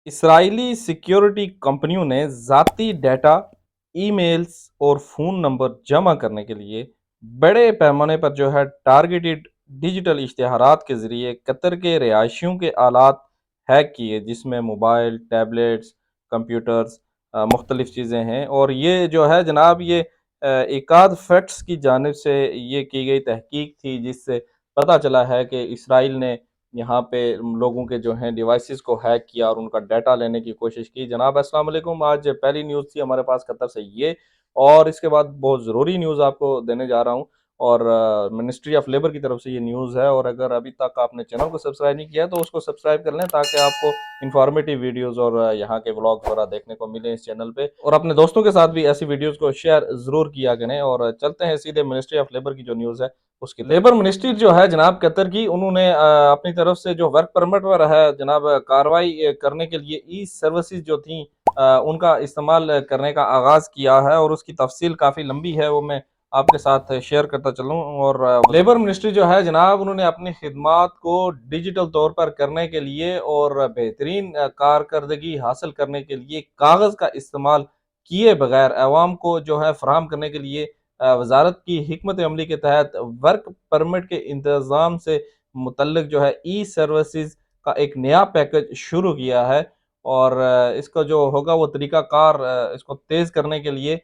اسرائیلی security کمپنیوں نے ذاتی ڈیٹا، ای میلز اور فون نمبر جمع کرنے کے لیے بڑے پیمانے پر ٹارگیٹڈ ڈیجیٹل اشتہارات کے ذریعے قطر کے رہائشیوں کے آلات ہیک کیے، جس میں موبائل، ٹیبلیٹس، کمپیوٹرز، مختلف چیزیں ہیں۔ اور یہ جو ہے جناب یہ ایکاد فیکٹس کی جانب سے یہ کی گئی تحقیق تھی، جس سے پتہ چلا ہے کہ اسرائیل نے یہاں پہ لوگوں کے جو ہیں ڈیوائسز کو ہیک کیا اور ان کا ڈیٹا لینے کی کوشش کی۔ جناب السلام علیکم، آج پہلی نیوز تھی ہمارے پاس قطر سے یہ، اور اس کے بعد بہت ضروری نیوز آپ کو دینے جا رہا ہوں، اور منسٹری آف لیبر کی طرف سے یہ نیوز ہے۔ اور اگر ابھی تک آپ نے چینل کو سبسکرائب نہیں کیا تو اس کو سبسکرائب کر لیں، تاکہ آپ کو انفارمیٹیو ویڈیوز اور یہاں کے ولاگ وغیرہ دیکھنے کو ملیں اس چینل پہ، اور اپنے دوستوں کے ساتھ بھی ایسی ویڈیوز کو شیئر ضرور کیا کریں۔ اور چلتے ہیں سیدھے منسٹری آف لیبر کی جو نیوز ہے اس کی لیبر منسٹری جو ہے جناب قطر کی، انہوں نے اپنی طرف سے جو ورک پرمٹ پر ہے جناب کاروائی کرنے کے لیے ای سروسز جو تھیں ان کا استعمال کرنے کا آغاز کیا ہے، اور اس کی تفصیل کافی لمبی ہے، وہ میں آپ کے ساتھ شیئر کرتا چلوں۔ اور لیبر منسٹری جو ہے جناب، انہوں نے اپنی خدمات کو ڈیجیٹل طور پر کرنے کے لیے اور بہترین کارکردگی حاصل کرنے کے لیے کاغذ کا استعمال کیے بغیر عوام کو جو ہے فراہم کرنے کے لیے وزارت کی حکمت عملی کے تحت ورک پرمٹ کے انتظام سے متعلق جو ہے ای سروسز کا ایک نیا پیکج شروع کیا ہے۔ اور اس کا جو ہوگا وہ طریقہ کار اس کو تیز کرنے کے لیے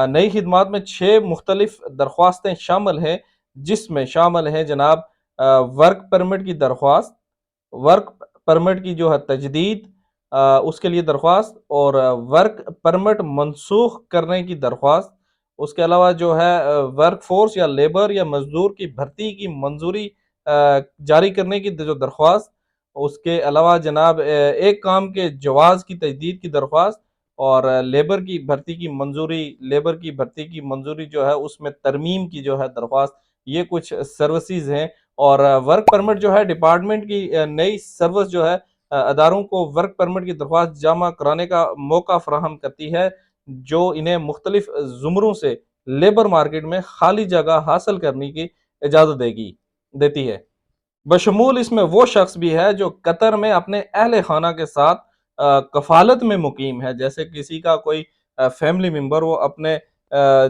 نئی خدمات میں 6 مختلف درخواستیں شامل ہیں، جس میں شامل ہیں جناب ورک پرمٹ کی درخواست، ورک پرمٹ کی جو ہے تجدید، اس کے لیے درخواست، اور ورک پرمٹ منسوخ کرنے کی درخواست۔ اس کے علاوہ جو ہے ورک فورس یا لیبر یا مزدور کی بھرتی کی منظوری جاری کرنے کی جو درخواست، اس کے علاوہ جناب ایک کام کے جواز کی تجدید کی درخواست، اور لیبر کی بھرتی کی منظوری، لیبر کی بھرتی کی منظوری جو ہے اس میں ترمیم کی جو ہے درخواست، یہ کچھ سروسز ہیں۔ اور ورک پرمٹ جو ہے ڈپارٹمنٹ کی نئی سروس جو ہے اداروں کو ورک پرمٹ کی درخواست جمع کرانے کا موقع فراہم کرتی ہے، جو انہیں مختلف زمروں سے لیبر مارکیٹ میں خالی جگہ حاصل کرنے کی اجازت دیتی ہے۔ بشمول اس میں وہ شخص بھی ہے جو قطر میں اپنے اہل خانہ کے ساتھ کفالت میں مقیم ہے، جیسے کسی کا کوئی فیملی ممبر، وہ اپنے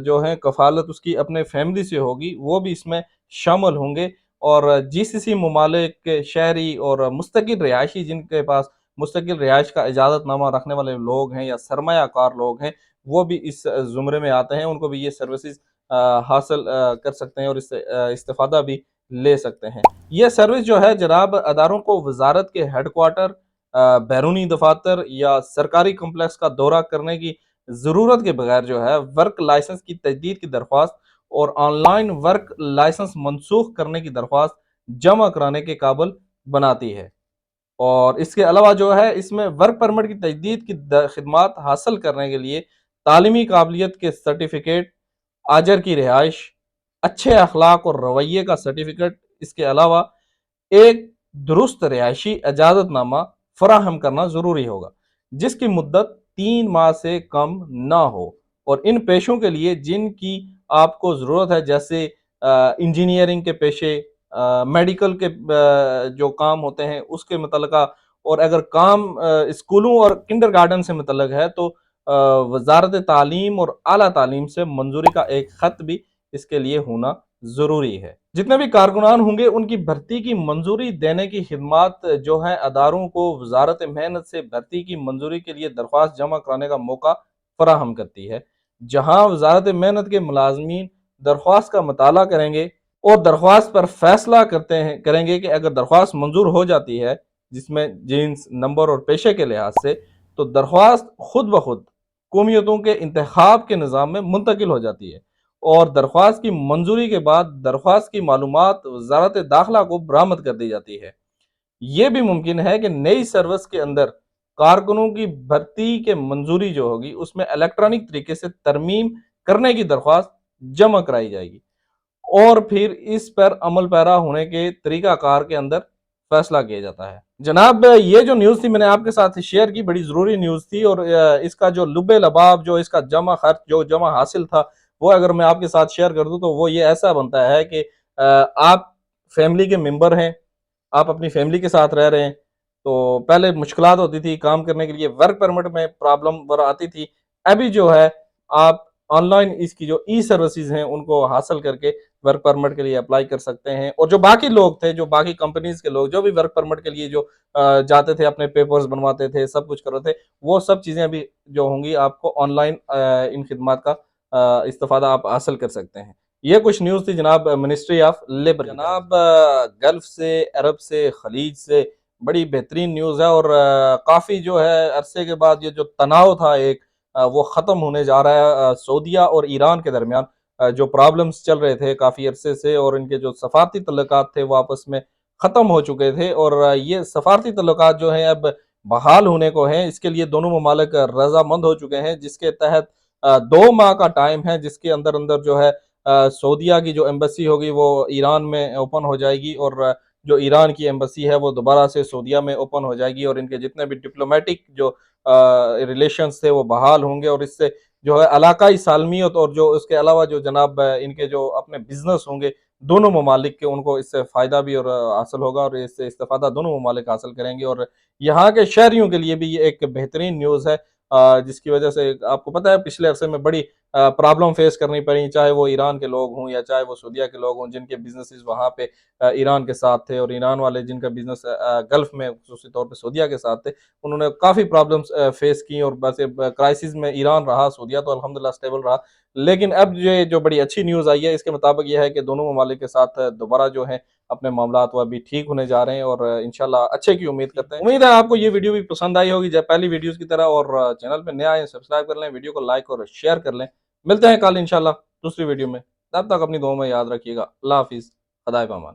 جو ہے کفالت اس کی اپنے فیملی سے ہوگی، وہ بھی اس میں شامل ہوں گے۔ اور جس کسی ممالک کے شہری اور مستقل رہائشی، جن کے پاس مستقل رہائش کا اجازت نامہ رکھنے والے لوگ ہیں یا سرمایہ کار لوگ ہیں، وہ بھی اس زمرے میں آتے ہیں، ان کو بھی یہ سروسز حاصل کر سکتے ہیں اور اس سے استفادہ بھی لے سکتے ہیں۔ یہ سروس جو ہے جناب اداروں کو وزارت کے ہیڈ کوارٹر، بیرونی دفاتر یا سرکاری کمپلیکس کا دورہ کرنے کی ضرورت کے بغیر جو ہے ورک لائسنس کی تجدید کی درخواست اور آن لائن ورک لائسنس منسوخ کرنے کی درخواست جمع کرانے کے قابل بناتی ہے۔ اور اس کے علاوہ جو ہے اس میں ورک پرمٹ کی تجدید کی خدمات حاصل کرنے کے لیے تعلیمی قابلیت کے سرٹیفکیٹ، آجر کی رہائش، اچھے اخلاق اور رویے کا سرٹیفکیٹ، اس کے علاوہ ایک درست رہائشی اجازت نامہ فراہم کرنا ضروری ہوگا، جس کی مدت 3 ماہ سے کم نہ ہو۔ اور ان پیشوں کے لیے جن کی آپ کو ضرورت ہے، جیسے انجینئرنگ کے پیشے، میڈیکل کے جو کام ہوتے ہیں اس کے متعلقہ، اور اگر کام اسکولوں اور کنڈر گارڈن سے متعلق ہے تو وزارت تعلیم اور اعلیٰ تعلیم سے منظوری کا ایک خط بھی اس کے لیے ہونا ضروری ہے۔ جتنے بھی کارکنان ہوں گے ان کی بھرتی کی منظوری دینے کی خدمات جو ہیں اداروں کو وزارت محنت سے بھرتی کی منظوری کے لیے درخواست جمع کرانے کا موقع فراہم کرتی ہے، جہاں وزارت محنت کے ملازمین درخواست کا مطالعہ کریں گے اور درخواست پر فیصلہ کریں گے کہ اگر درخواست منظور ہو جاتی ہے، جس میں جنس، نمبر اور پیشے کے لحاظ سے، تو درخواست خود بخود قومیتوں کے انتخاب کے نظام میں منتقل ہو جاتی ہے، اور درخواست کی منظوری کے بعد درخواست کی معلومات وزارت داخلہ کو برآمد کر دی جاتی ہے۔ یہ بھی ممکن ہے کہ نئی سروس کے اندر کارکنوں کی بھرتی کے منظوری جو ہوگی اس میں الیکٹرانک طریقے سے ترمیم کرنے کی درخواست جمع کرائی جائے گی، اور پھر اس پر عمل پیرا ہونے کے طریقہ کار کے اندر فیصلہ کیا جاتا ہے۔ جناب یہ جو نیوز تھی میں نے آپ کے ساتھ شیئر کی، بڑی ضروری نیوز تھی، اور اس کا جو لب لباب، جو اس کا جمع خرچ جو جمع حاصل تھا، وہ اگر میں آپ کے ساتھ شیئر کر دوں تو وہ یہ ایسا بنتا ہے کہ آپ فیملی کے ممبر ہیں، آپ اپنی فیملی کے ساتھ رہ رہے ہیں، تو پہلے مشکلات ہوتی تھی کام کرنے کے لیے، ورک پرمٹ میں پرابلم آتی تھی۔ ابھی جو ہے آپ آن لائن اس کی جو ای سروسز ہیں ان کو حاصل کر کے ورک پرمٹ کے لیے اپلائی کر سکتے ہیں، اور جو باقی لوگ تھے، جو باقی کمپنیز کے لوگ جو بھی ورک پرمٹ کے لیے جو جاتے تھے، اپنے پیپرز بنواتے تھے، سب کچھ کرتے تھے، وہ سب چیزیں ابھی جو ہوں گی آپ کو آن لائن ان خدمات کا استفادہ آپ حاصل کر سکتے ہیں۔ یہ کچھ نیوز تھی جناب منسٹری آف لیبر جناب گلف سے، عرب سے، خلیج سے بڑی بہترین نیوز ہے، اور کافی جو ہے عرصے کے بعد یہ جو تناؤ تھا ایک وہ ختم ہونے جا رہا ہے سعودیہ اور ایران کے درمیان۔ جو پرابلمز چل رہے تھے کافی عرصے سے، اور ان کے جو سفارتی تعلقات تھے وہ آپس میں ختم ہو چکے تھے، اور یہ سفارتی تعلقات جو ہیں اب بحال ہونے کو ہیں۔ اس کے لیے دونوں ممالک رضامند ہو چکے ہیں، جس کے تحت 2 ماہ کا ٹائم ہے، جس کے اندر اندر جو ہے سعودیہ کی جو ایمبسی ہوگی وہ ایران میں اوپن ہو جائے گی، اور جو ایران کی ایمبسی ہے وہ دوبارہ سے سعودیہ میں اوپن ہو جائے گی، اور ان کے جتنے بھی ڈپلومیٹک جو ریلیشنز تھے وہ بحال ہوں گے، اور اس سے جو ہے علاقائی سالمیت اور جو اس کے علاوہ جو جناب ان کے جو اپنے بزنس ہوں گے دونوں ممالک کے، ان کو اس سے فائدہ بھی اور حاصل ہوگا، اور اس سے استفادہ دونوں ممالک حاصل کریں گے، اور یہاں کے شہریوں کے لیے بھی یہ ایک بہترین نیوز ہے، جس کی وجہ سے آپ کو پتہ ہے پچھلے عرصے میں بڑی پرابلم فیس کرنی پڑی، چاہے وہ ایران کے لوگ ہوں یا چاہے وہ سعودیہ کے لوگ ہوں، جن کے بزنسز وہاں پہ ایران کے ساتھ تھے، اور ایران والے جن کا بزنس گلف میں خصوصی طور پہ سعودیہ کے ساتھ تھے، انہوں نے کافی پرابلمس فیس کی، اور بس کرائسس میں ایران رہا، سعودیہ تو الحمدللہ سٹیبل رہا۔ لیکن اب یہ جو بڑی اچھی نیوز آئی ہے، اس کے مطابق یہ ہے کہ دونوں ممالک کے ساتھ دوبارہ جو ہے اپنے معاملات وہ ابھی ٹھیک ہونے جا رہے ہیں، اور انشاءاللہ اچھے کی امید کرتے ہیں۔ امید ہے آپ کو یہ ویڈیو بھی پسند آئی ہوگی جب پہلی ویڈیوز کی طرح، اور چینل پہ نئے آئے ہیں سبسکرائب کر لیں، ویڈیو کو لائک اور شیئر کر لیں۔ ملتے ہیں کل انشاءاللہ دوسری ویڈیو میں، تب تک اپنی دعاؤں میں یاد رکھیے گا۔ اللہ حافظ، خدا پامان۔